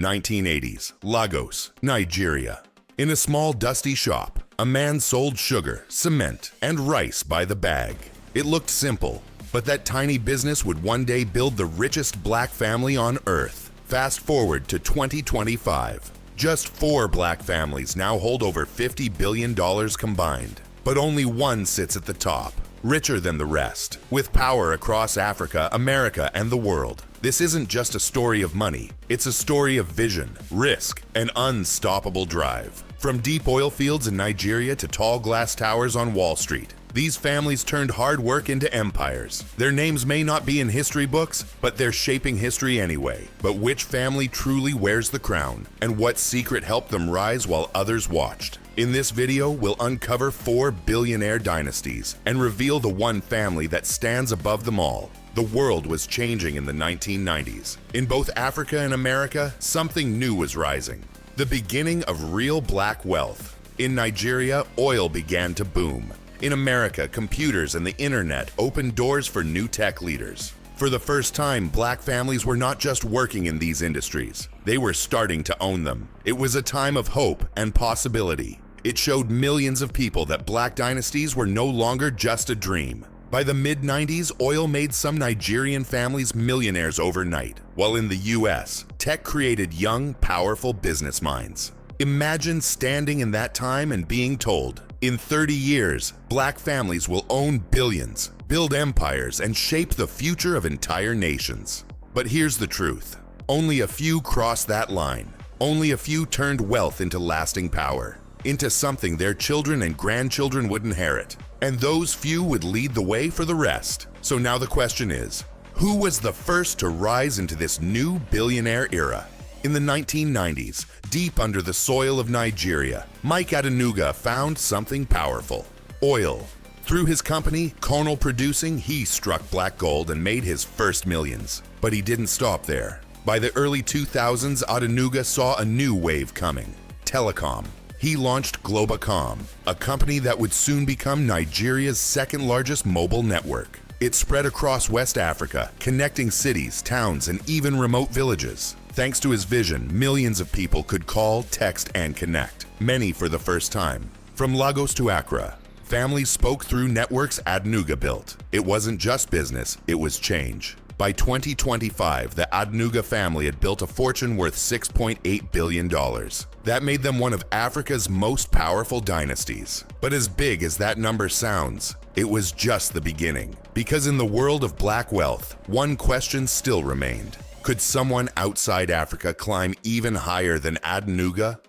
1980s, Lagos, Nigeria. In a small dusty shop, a man sold sugar, cement, and rice by the bag. It looked simple, but that tiny business would one day build the richest black family on earth. Fast forward to 2025. Just 4 black families now hold over $50 billion combined, but only one sits at the top, richer than the rest, with power across Africa, America, and the world. This isn't just a story of money, it's a story of vision, risk, and unstoppable drive. From deep oil fields in Nigeria to tall glass towers on Wall Street, these families turned hard work into empires. Their names may not be in history books, but they're shaping history anyway. But which family truly wears the crown? And what secret helped them rise while others watched? In this video, we'll uncover 4 billionaire dynasties and reveal the one family that stands above them all. The world was changing in the 1990s. In both Africa and America, something new was rising. The beginning of real black wealth. In Nigeria, oil began to boom. In America, computers and the internet opened doors for new tech leaders. For the first time, black families were not just working in these industries. They were starting to own them. It was a time of hope and possibility. It showed millions of people that black dynasties were no longer just a dream. By the mid-90s, oil made some Nigerian families millionaires overnight, while in the US, tech created young, powerful business minds. Imagine standing in that time and being told, in 30 years, black families will own billions, build empires, and shape the future of entire nations. But here's the truth. Only a few crossed that line. Only a few turned wealth into lasting power, into something their children and grandchildren would inherit. And those few would lead the way for the rest. So now the question is, who was the first to rise into this new billionaire era? In the 1990s, deep under the soil of Nigeria, Mike Adenuga found something powerful: oil. Through his company, Conal Producing, he struck black gold and made his first millions. But he didn't stop there. By the early 2000s, Adenuga saw a new wave coming: telecom. He launched Globacom, a company that would soon become Nigeria's second-largest mobile network. It spread across West Africa, connecting cities, towns, and even remote villages. Thanks to his vision, millions of people could call, text, and connect, many for the first time. From Lagos to Accra, families spoke through networks Adenuga built. It wasn't just business, it was change. By 2025, the Adenuga family had built a fortune worth $6.8 billion. That made them one of Africa's most powerful dynasties. But as big as that number sounds, it was just the beginning. Because in the world of black wealth, one question still remained. Could someone outside Africa climb even higher than Adenuga?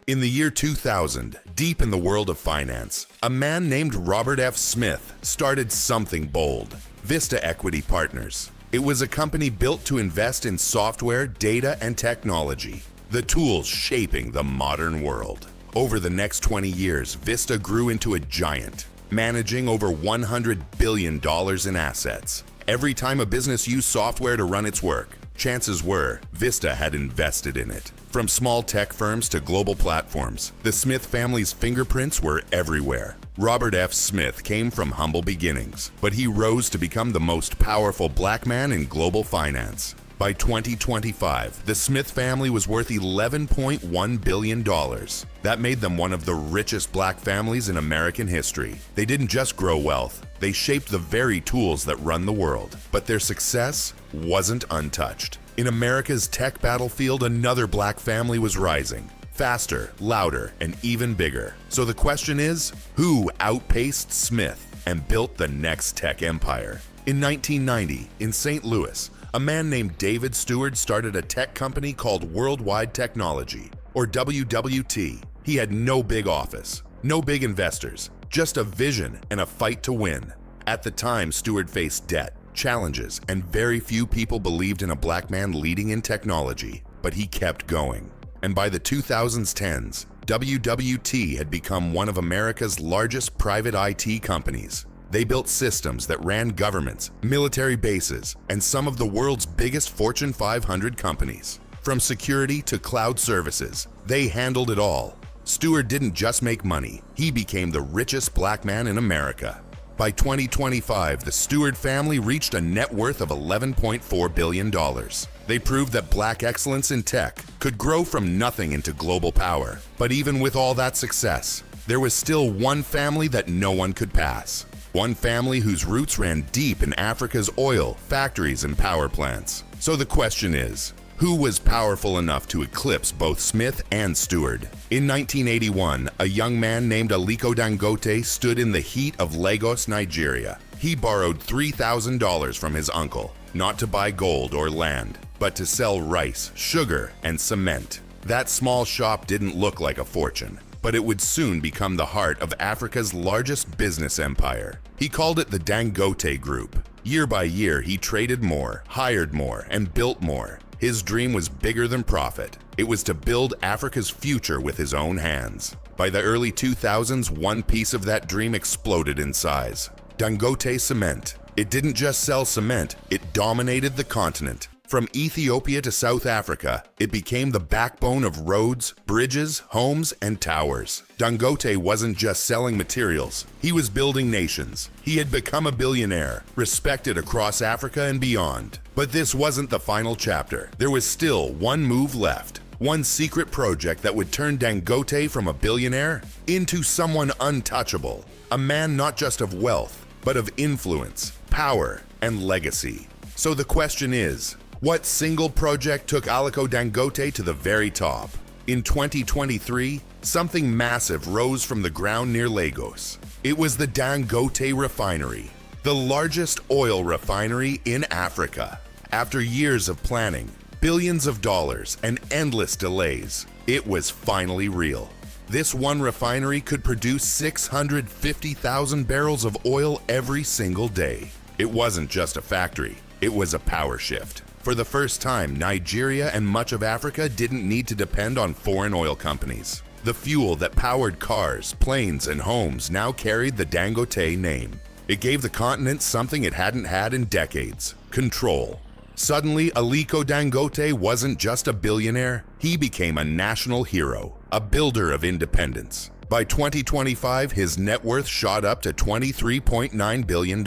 In the year 2000, deep in the world of finance, a man named Robert F. Smith started something bold: Vista Equity Partners. It was a company built to invest in software, data, and technology, the tools shaping the modern world. Over the next 20 years, Vista grew into a giant, managing over $100 billion in assets. Every time a business used software to run its work, chances were Vista had invested in it. From small tech firms to global platforms, the Smith family's fingerprints were everywhere. Robert F. Smith came from humble beginnings, but he rose to become the most powerful black man in global finance. By 2025, the Smith family was worth $11.1 billion. That made them one of the richest black families in American history. They didn't just grow wealth, they shaped the very tools that run the world. But their success wasn't untouched. In America's tech battlefield, another black family was rising. Faster, louder, and even bigger. So the question is, who outpaced Smith and built the next tech empire? In 1990, in St. Louis, a man named David Stewart started a tech company called Worldwide Technology, or WWT. He had no big office, no big investors, just a vision and a fight to win. At the time, Stewart faced debt, challenges, and very few people believed in a black man leading in technology, but he kept going. And by the 2010s, WWT had become one of America's largest private IT companies. They built systems that ran governments, military bases, and some of the world's biggest Fortune 500 companies. From security to cloud services, they handled it all. Stewart didn't just make money, he became the richest black man in America. By 2025, the Stewart family reached a net worth of $11.4 billion. They proved that black excellence in tech could grow from nothing into global power. But even with all that success, there was still one family that no one could pass. One family whose roots ran deep in Africa's oil, factories, and power plants. So the question is, who was powerful enough to eclipse both Smith and Stewart? In 1981, a young man named Aliko Dangote stood in the heat of Lagos, Nigeria. He borrowed $3,000 from his uncle, not to buy gold or land, but to sell rice, sugar, and cement. That small shop didn't look like a fortune, but it would soon become the heart of Africa's largest business empire. He called it the Dangote Group. Year by year, he traded more, hired more, and built more. His dream was bigger than profit. It was to build Africa's future with his own hands. By the early 2000s, one piece of that dream exploded in size: Dangote Cement. It didn't just sell cement, it dominated the continent. From Ethiopia to South Africa, it became the backbone of roads, bridges, homes, and towers. Dangote wasn't just selling materials, he was building nations. He had become a billionaire, respected across Africa and beyond. But this wasn't the final chapter. There was still one move left. One secret project that would turn Dangote from a billionaire into someone untouchable. A man not just of wealth, but of influence, power, and legacy. So the question is, what single project took Aliko Dangote to the very top? In 2023, something massive rose from the ground near Lagos. It was the Dangote refinery, the largest oil refinery in Africa. After years of planning, billions of dollars, and endless delays, it was finally real. This one refinery could produce 650,000 barrels of oil every single day. It wasn't just a factory, it was a power shift. For the first time, Nigeria and much of Africa didn't need to depend on foreign oil companies. The fuel that powered cars, planes, and homes now carried the Dangote name. It gave the continent something it hadn't had in decades: control. Suddenly, Aliko Dangote wasn't just a billionaire, he became a national hero, a builder of independence. By 2025, his net worth shot up to $23.9 billion.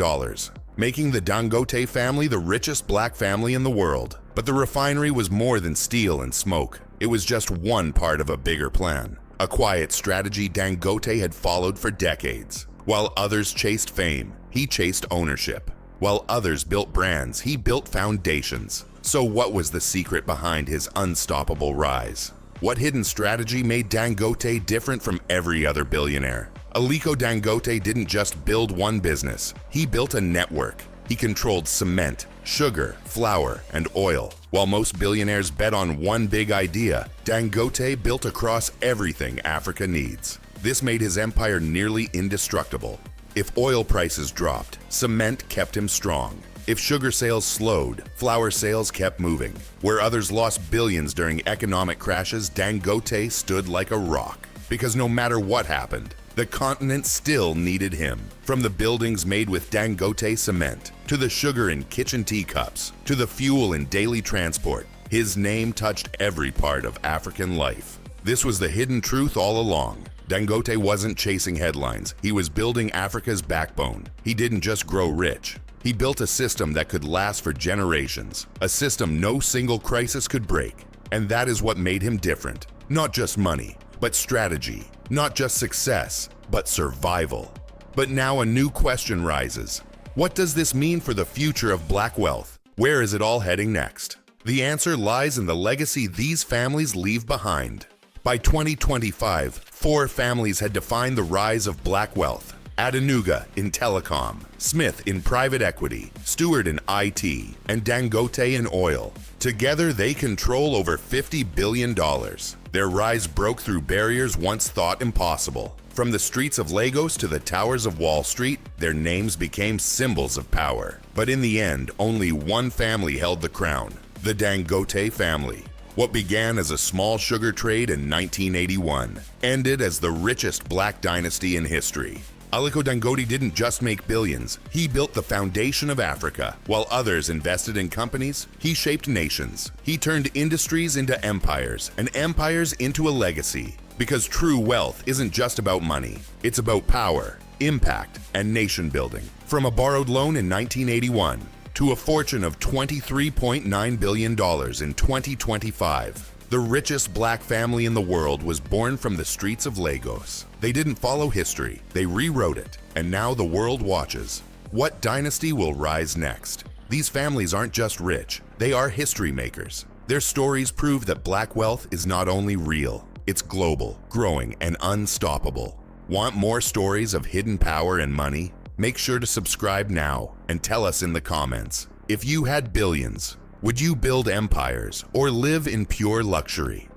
Making the Dangote family the richest black family in the world. But the refinery was more than steel and smoke. It was just one part of a bigger plan. A quiet strategy Dangote had followed for decades. While others chased fame, he chased ownership. While others built brands, he built foundations. So what was the secret behind his unstoppable rise? What hidden strategy made Dangote different from every other billionaire? Aliko Dangote didn't just build one business, he built a network. He controlled cement, sugar, flour, and oil. While most billionaires bet on one big idea, Dangote built across everything Africa needs. This made his empire nearly indestructible. If oil prices dropped, cement kept him strong. If sugar sales slowed, flour sales kept moving. Where others lost billions during economic crashes, Dangote stood like a rock. Because no matter what happened, the continent still needed him. From the buildings made with Dangote cement, to the sugar in kitchen teacups, to the fuel in daily transport, his name touched every part of African life. This was the hidden truth all along. Dangote wasn't chasing headlines, he was building Africa's backbone. He didn't just grow rich. He built a system that could last for generations, a system no single crisis could break. And that is what made him different. Not just money, but strategy. Not just success, but survival. But now a new question rises. What does this mean for the future of black wealth? Where is it all heading next? The answer lies in the legacy these families leave behind. By 2025, 4 families had defined the rise of black wealth. Adenuga in telecom, Smith in private equity, Stewart in IT, and Dangote in oil. Together, they control over $50 billion. Their rise broke through barriers once thought impossible. From the streets of Lagos to the towers of Wall Street, their names became symbols of power. But in the end, only one family held the crown: the Dangote family. What began as a small sugar trade in 1981 ended as the richest black dynasty in history. Aliko Dangote didn't just make billions, he built the foundation of Africa. While others invested in companies, he shaped nations. He turned industries into empires, and empires into a legacy. Because true wealth isn't just about money, it's about power, impact, and nation building. From a borrowed loan in 1981, to a fortune of $23.9 billion in 2025. The richest black family in the world was born from the streets of Lagos. They didn't follow history, they rewrote it, and now the world watches. What dynasty will rise next? These families aren't just rich, they are history makers. Their stories prove that black wealth is not only real, it's global, growing, and unstoppable. Want more stories of hidden power and money? Make sure to subscribe now and tell us in the comments. If you had billions, would you build empires or live in pure luxury?